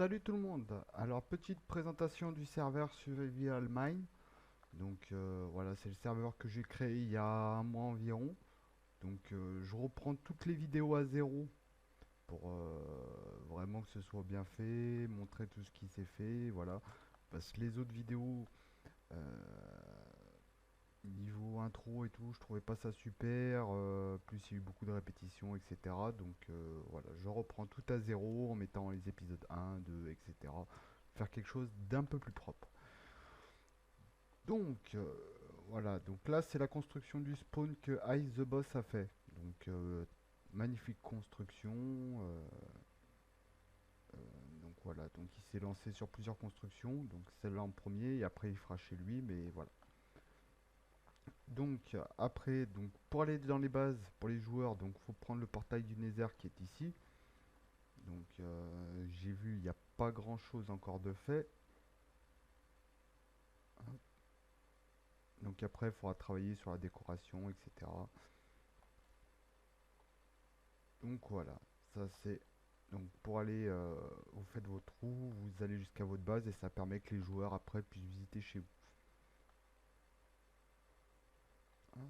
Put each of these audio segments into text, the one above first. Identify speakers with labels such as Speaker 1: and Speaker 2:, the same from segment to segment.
Speaker 1: Salut tout le monde. Alors petite présentation du serveur Survival Mine. Donc voilà, c'est le serveur que j'ai créé il y a un mois environ. Donc je reprends toutes les vidéos à zéro pour vraiment que ce soit bien fait, montrer tout ce qui s'est fait, voilà. Parce que les autres vidéos, euh, niveau intro et tout, je trouvais pas ça super. Plus il y a eu beaucoup de répétitions, etc. Donc voilà, je reprends tout à zéro en mettant les épisodes un, 2, etc. Faire quelque chose d'un peu plus propre. Donc voilà, donc là c'est la construction du spawn que Ice the Boss a fait. Donc magnifique construction. Donc voilà, donc il s'est lancé sur plusieurs constructions. Donc celle-là en premier et après il fera chez lui, mais voilà. Donc après, donc pour aller dans les bases, pour les joueurs, donc faut prendre le portail du Nether qui est ici. Donc j'ai vu, il n'y a pas grand chose encore de fait. Donc après, il faudra travailler sur la décoration, etc. Donc voilà, ça c'est... Donc pour aller, vous faites votre trou, vous allez jusqu'à votre base et ça permet que les joueurs après puissent visiter chez vous. Hein.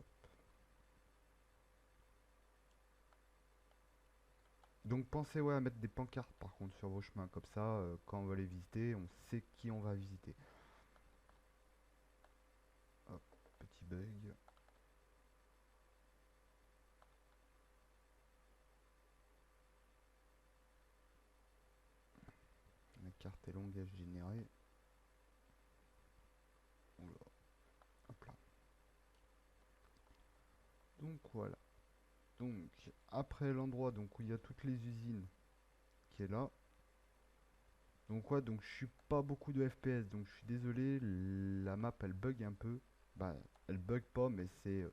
Speaker 1: Donc pensez ouais, à mettre des pancartes par contre sur vos chemins, comme ça quand on va les visiter, on sait qui on va visiter. Hop, petit bug. La carte est longue à générer. Oula, hop là. Donc voilà. Donc après l'endroit donc où il y a toutes les usines qui est là. Donc ouais, donc je suis pas beaucoup de FPS, donc je suis désolé, la map elle bug un peu. Bah, elle bug pas, mais c'est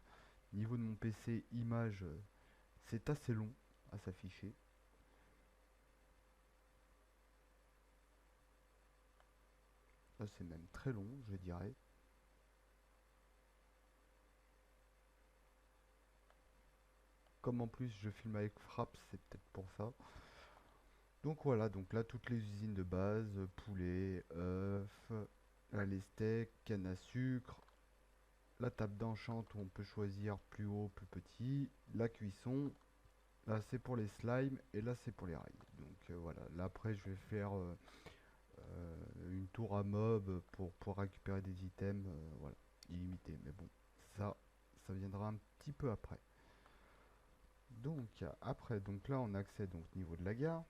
Speaker 1: niveau de mon PC image, c'est assez long à s'afficher. Là c'est même très long, je dirais. Comme en plus je filme avec Fraps, c'est peut-être pour ça. Donc voilà, donc là toutes les usines de base, poulet, œufs, là, les steaks, canne à sucre, la table d'enchant où on peut choisir plus haut, plus petit, la cuisson. Là c'est pour les slimes et là c'est pour les rails. Donc voilà, là après je vais faire une tour à mob pour récupérer des items, voilà, illimités. Mais bon, ça, ça viendra un petit peu après. Donc après, donc là on accède donc au niveau de la gare.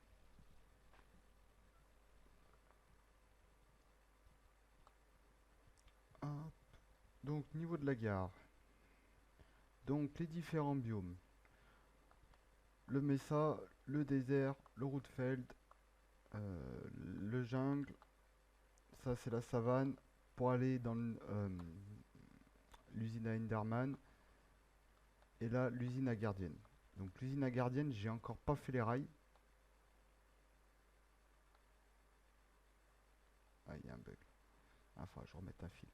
Speaker 1: Hop. Donc niveau de la gare, donc les différents biomes. Le Mesa, le désert, le Rootfeld, le jungle, ça c'est la savane. Pour aller dans l'usine à Enderman. Et là, l'usine à gardienne. Donc l'usine à gardienne, j'ai encore pas fait les rails. Ah, il y a un bug. Enfin, je remets un fil.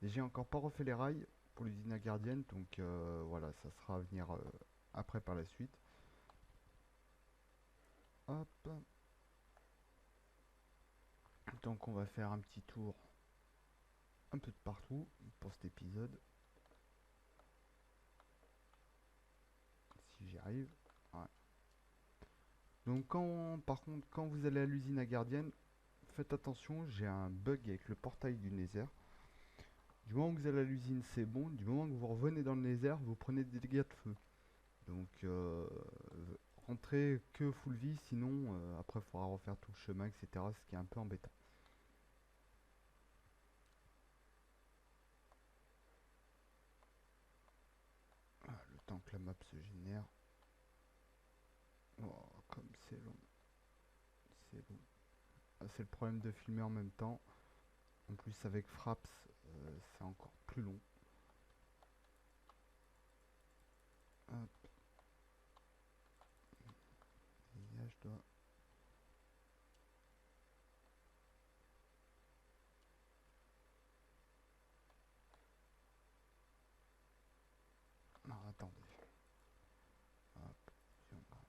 Speaker 1: Et j'ai encore pas refait les rails pour l'usine à gardienne. Donc voilà, ça sera à venir après par la suite. Hop. Donc on va faire un petit tour un peu de partout pour cet épisode. Si j'y arrive. Ouais. Donc par contre, quand vous allez à l'usine à gardienne, faites attention, j'ai un bug avec le portail du Nether. Du moment que vous allez à l'usine, c'est bon. Du moment que vous revenez dans le Nether, vous prenez des dégâts de feu. Donc, rentrez que full vie, sinon, après, il faudra refaire tout le chemin, etc. Ce qui est un peu embêtant. Ah, le temps que la map se génère. Oh, comme c'est long. C'est long. Ah, c'est le problème de filmer en même temps. En plus, avec Fraps, c'est encore plus long. Hop, là, je dois... Non, attendez. Hop, géographie.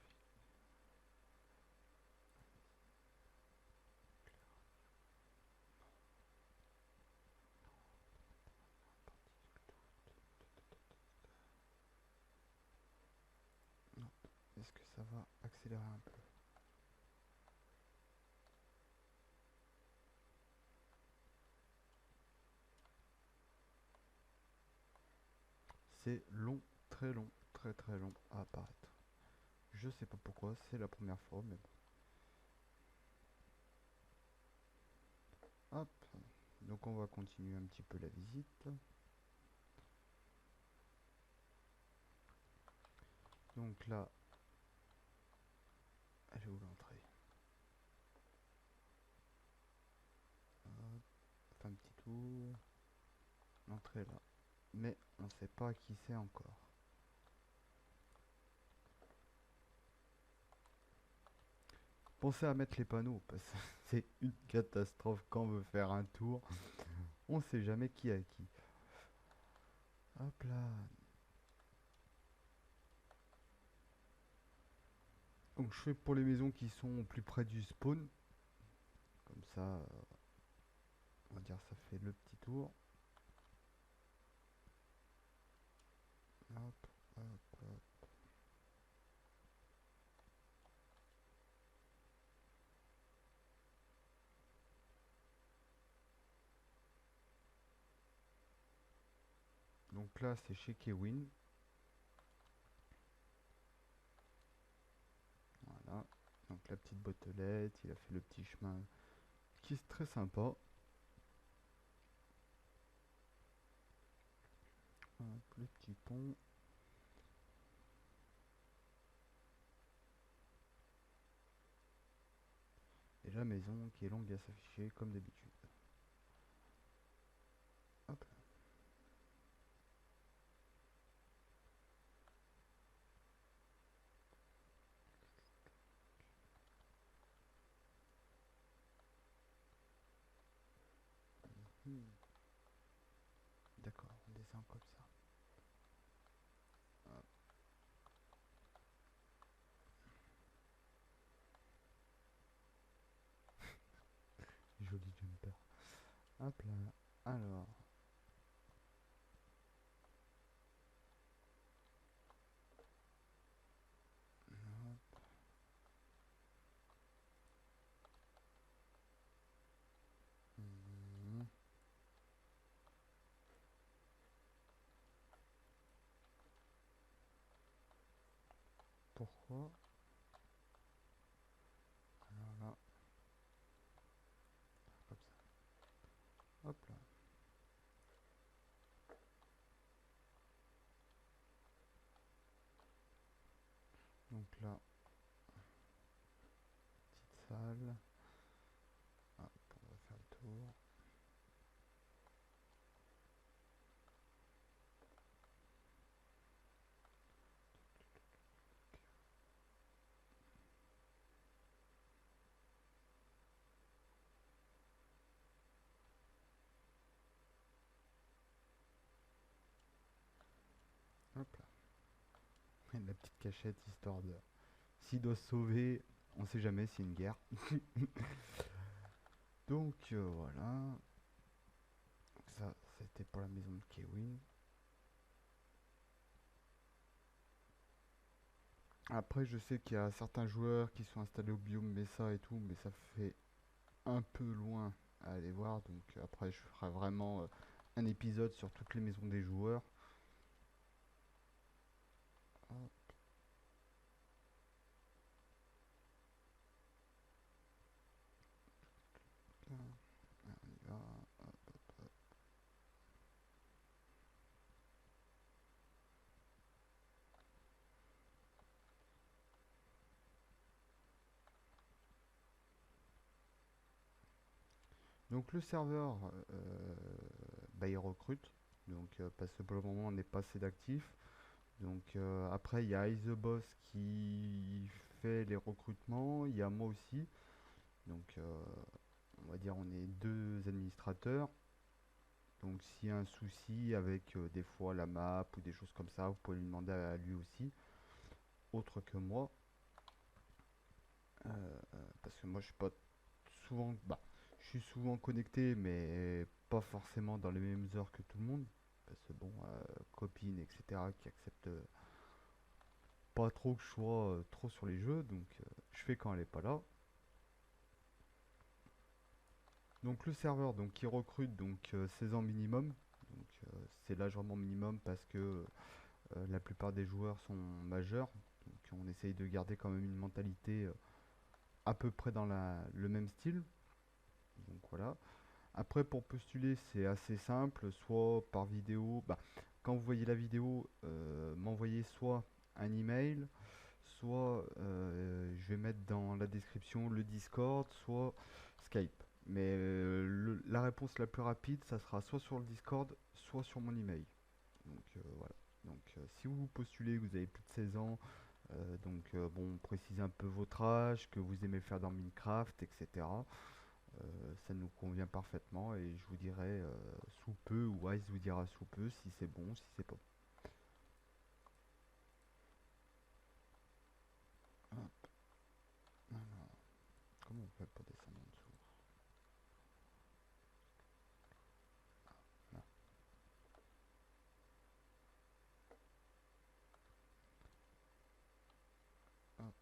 Speaker 1: ça va accélérer un peu. C'est long, très très long à apparaître. Je sais pas pourquoi, c'est la première fois, mais bon. Hop. Donc on va continuer un petit peu la visite. Donc là, elle est où l'entrée? Hop, on fait un petit tour. L'entrée est là. Mais on sait pas qui c'est encore. Pensez à mettre les panneaux, parce que c'est une catastrophe quand on veut faire un tour. On sait jamais qui a qui. Hop là. Donc je fais pour les maisons qui sont plus près du spawn. Comme ça, on va dire ça fait le petit tour. Hop, hop, hop. Donc là, c'est chez Kewin. Voilà. Donc la petite bottelette, il a fait le petit chemin qui est très sympa. Hop, le petit pont. Et la maison qui est longue à s'afficher comme d'habitude. Hop là. Hmm. D'accord, on descend comme ça. Hop. Joli jumper. Hop là. Alors. Hop. Hmm. Pourquoi? Alors là, comme ça. Hop là. Donc là, petite salle. Hop, on va faire le tour. Hop là. Et la petite cachette histoire de. S'il doit se sauver, on sait jamais, c'est une guerre. Donc voilà. Ça, c'était pour la maison de Kewin. Après, je sais qu'il y a certains joueurs qui sont installés au biome Mesa et tout, mais ça fait un peu loin à aller voir. Donc après, je ferai vraiment un épisode sur toutes les maisons des joueurs. Hop là, on y va. Donc le serveur, bah, il recrute. Donc parce que pour le moment, on n'est pas assez d'actifs. Donc après, il y a ITheBoss qui fait les recrutements. Il y a moi aussi. Donc on va dire on est deux administrateurs. Donc s'il y a un souci avec des fois la map ou des choses comme ça, vous pouvez lui demander à lui aussi, autre que moi. Parce que moi je suis pas souvent, bah, je suis souvent connecté, mais pas forcément dans les mêmes heures que tout le monde. Parce que bon, copines, etc., qui acceptent pas trop que je sois trop sur les jeux, donc je fais quand elle est pas là. Donc le serveur donc qui recrute donc 16 ans minimum. Donc c'est l'âge vraiment minimum parce que la plupart des joueurs sont majeurs. Donc on essaye de garder quand même une mentalité à peu près dans le même style. Donc voilà. Après pour postuler c'est assez simple, soit par vidéo, bah, quand vous voyez la vidéo, m'envoyer soit un email, soit je vais mettre dans la description le Discord, soit Skype. Mais la réponse la plus rapide, ça sera soit sur le Discord, soit sur mon email. Donc voilà. Donc si vous postulez, vous avez plus de 16 ans, bon, précisez un peu votre âge, que vous aimez faire dans Minecraft, etc. Ça nous convient parfaitement et je vous dirai sous peu, ou Ice vous dira sous peu si c'est bon, si c'est pas. Hop, alors, comment on fait pour descendre en dessous? Là. Hop.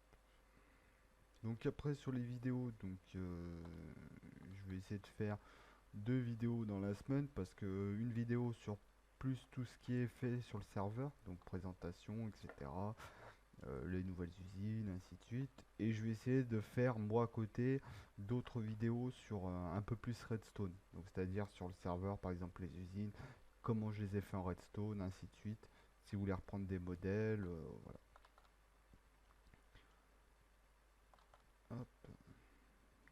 Speaker 1: Donc après sur les vidéos, donc je vais essayer de faire 2 vidéos dans la semaine parce que une vidéo sur plus tout ce qui est fait sur le serveur, donc présentation, etc. Les nouvelles usines, ainsi de suite. Et je vais essayer de faire moi à côté d'autres vidéos sur un peu plus Redstone. Donc c'est-à-dire sur le serveur, par exemple les usines, comment je les ai fait en Redstone, ainsi de suite. Si vous voulez reprendre des modèles, voilà. Hop.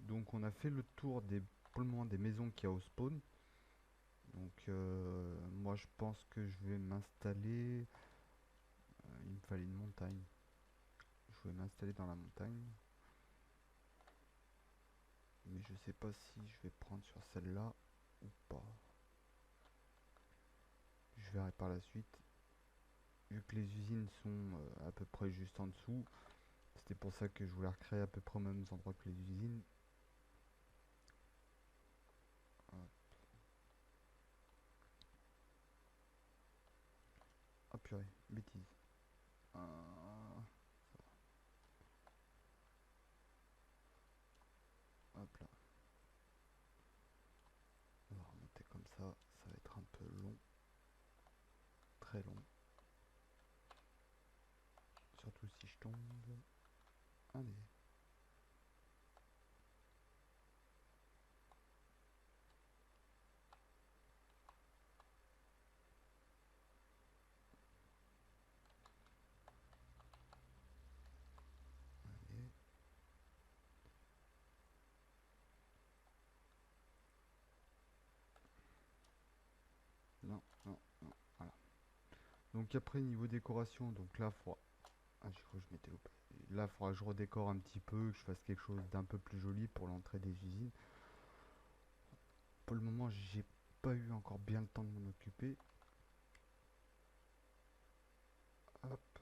Speaker 1: Donc on a fait le tour pour le moment des maisons qu'il y a au spawn. Donc moi je pense que je vais m'installer. Il me fallait une montagne. Je vais m'installer dans la montagne. Mais je sais pas si je vais prendre sur celle-là ou pas. Je verrai par la suite. Vu que les usines sont à peu près juste en dessous, c'était pour ça que je voulais recréer à peu près aux mêmes endroits que les usines. Hop. Ah purée, bêtise. Ah, hop là. On va remonter comme ça va être un peu long. Très long. Surtout si je tombe. Allez. Allez. Non, non, non. Voilà. Donc après niveau décoration, donc là, ah, je crois que je m'étais loupé. Là, il faudra que je redécore un petit peu, que je fasse quelque chose d'un peu plus joli pour l'entrée des usines. Pour le moment, j'ai pas eu encore bien le temps de m'en occuper. Hop.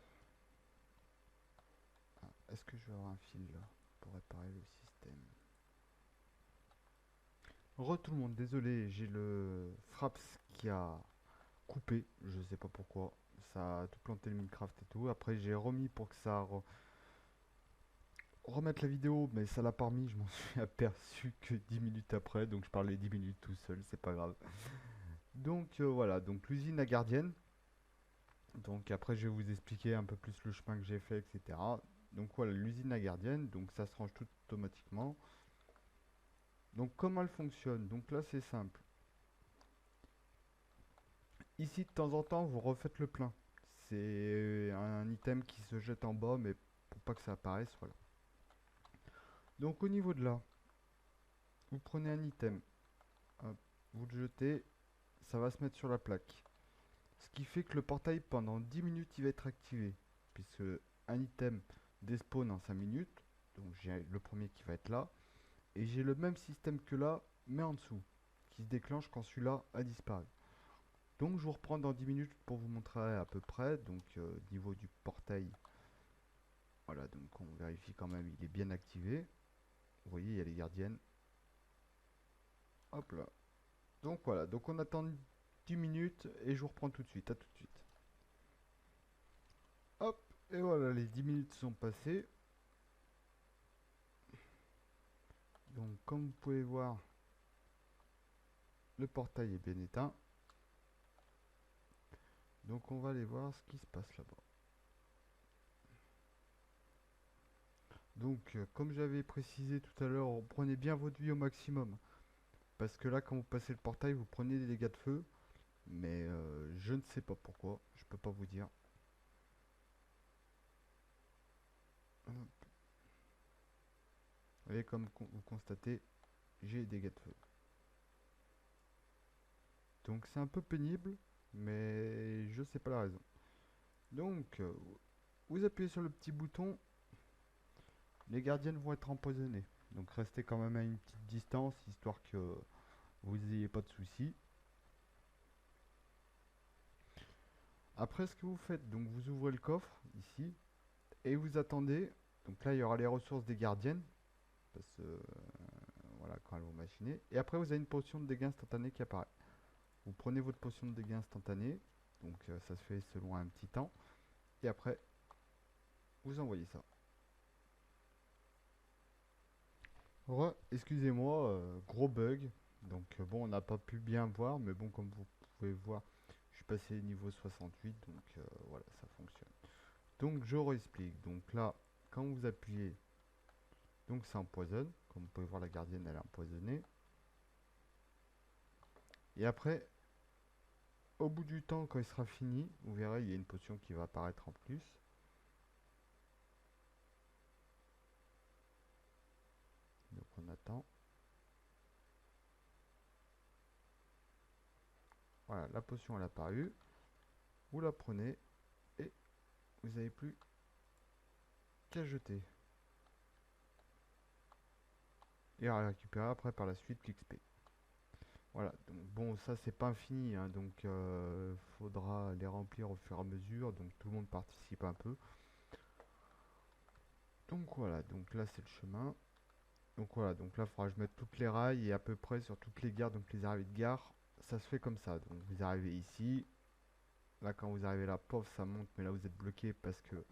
Speaker 1: Ah, est-ce que je vais avoir un fil là pour réparer le système? Re tout le monde, désolé, j'ai le Fraps qui a coupé, je sais pas pourquoi. Ça a tout planté le Minecraft et tout. Après, j'ai remis pour que ça remette la vidéo, mais ça l'a pas remis. Je m'en suis aperçu que 10 minutes après, donc je parlais 10 minutes tout seul, c'est pas grave. Donc voilà, donc l'usine à gardienne. Donc après, je vais vous expliquer un peu plus le chemin que j'ai fait, etc. Donc voilà, l'usine à gardienne, donc ça se range tout automatiquement. Donc comment elle fonctionne? Donc là, c'est simple. Ici, de temps en temps, vous refaites le plein. C'est un item qui se jette en bas, mais pour pas que ça apparaisse, voilà. Donc au niveau de là, vous prenez un item, hop, vous le jetez, ça va se mettre sur la plaque. Ce qui fait que le portail, pendant 10 minutes, il va être activé. Puisque un item despawn en 5 minutes, donc j'ai le premier qui va être là. Et j'ai le même système que là, mais en dessous, qui se déclenche quand celui-là a disparu. Donc je vous reprends dans 10 minutes pour vous montrer à peu près. Donc niveau du portail, voilà, donc on vérifie quand même, il est bien activé. Vous voyez, il y a les gardiennes. Hop là. Donc voilà, donc on attend 10 minutes et je vous reprends tout de suite. À tout de suite. Hop, Et voilà, les 10 minutes sont passées. Donc comme vous pouvez voir, le portail est bien éteint. Donc on va aller voir ce qui se passe là-bas. Donc comme j'avais précisé tout à l'heure, prenez bien votre vie au maximum. Parce que là, quand vous passez le portail, vous prenez des dégâts de feu. Mais je ne sais pas pourquoi. Je peux pas vous dire. Vous voyez, comme vous constatez, j'ai des dégâts de feu. Donc c'est un peu pénible. Mais je sais pas la raison. Donc vous appuyez sur le petit bouton. Les gardiennes vont être empoisonnées. Donc restez quand même à une petite distance. Histoire que vous n'ayez pas de soucis. Après ce que vous faites, donc vous ouvrez le coffre ici. Et vous attendez. Donc là il y aura les ressources des gardiennes. Parce que voilà, quand elles vont machiner. Et après, vous avez une potion de dégâts instantané qui apparaît. Vous prenez votre potion de dégâts instantané. Donc, ça se fait selon un petit temps. Et après, vous envoyez ça. Excusez-moi, gros bug. Donc, bon, on n'a pas pu bien voir. Mais bon, comme vous pouvez voir, je suis passé niveau 68. Donc, voilà, ça fonctionne. Donc, je réexplique. Donc là, quand vous appuyez, donc ça empoisonne. Comme vous pouvez voir, la gardienne, elle est empoisonnée. Et après, au bout du temps, quand il sera fini, vous verrez, il y a une potion qui va apparaître en plus. Donc on attend. Voilà, la potion elle a apparu. Vous la prenez et vous n'avez plus qu'à jeter. Et à récupérer après par la suite l'XP. Voilà, donc bon, ça c'est pas infini, hein, donc faudra les remplir au fur et à mesure. Donc tout le monde participe un peu. Donc voilà, donc là c'est le chemin. Donc voilà, donc là il faudra que je mette toutes les rails et à peu près sur toutes les gares, donc les arrivées de gare, ça se fait comme ça. Donc vous arrivez ici, là quand vous arrivez là, pof, ça monte, mais là vous êtes bloqué parce que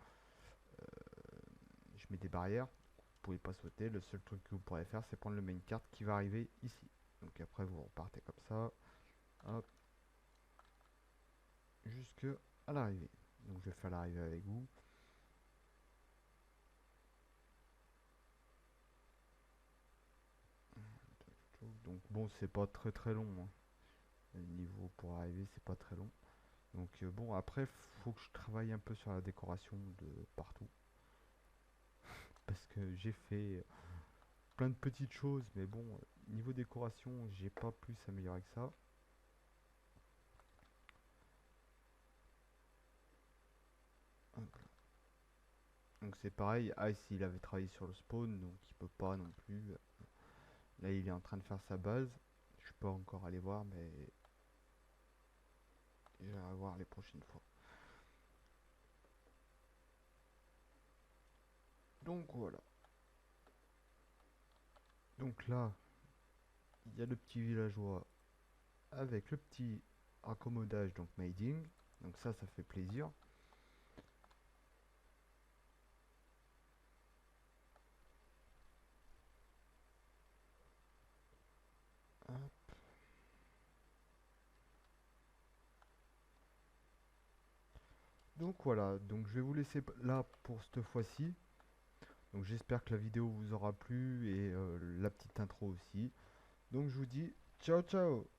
Speaker 1: je mets des barrières. Vous pouvez pas sauter. Le seul truc que vous pourrez faire, c'est prendre le main cart qui va arriver ici. Donc après vous repartez comme ça, hop, jusque à l'arrivée. Donc je vais faire l'arrivée avec vous. Donc bon, c'est pas très très long, hein. Le niveau pour arriver, c'est pas très long. Donc bon, après, faut que je travaille un peu sur la décoration de partout. Parce que j'ai fait plein de petites choses, mais bon, niveau décoration, j'ai pas plus amélioré que ça. Hop. Donc c'est pareil, Ice il avait travaillé sur le spawn, donc il peut pas non plus. Là il est en train de faire sa base. Je suis pas encore allé voir, mais j'irai voir les prochaines fois. Donc voilà. Donc là, il y a le petit villageois avec le petit raccommodage, donc mading. Donc ça fait plaisir. Hop. Donc voilà, donc je vais vous laisser là pour cette fois-ci. Donc j'espère que la vidéo vous aura plu et la petite intro aussi. Donc je vous dis ciao ciao.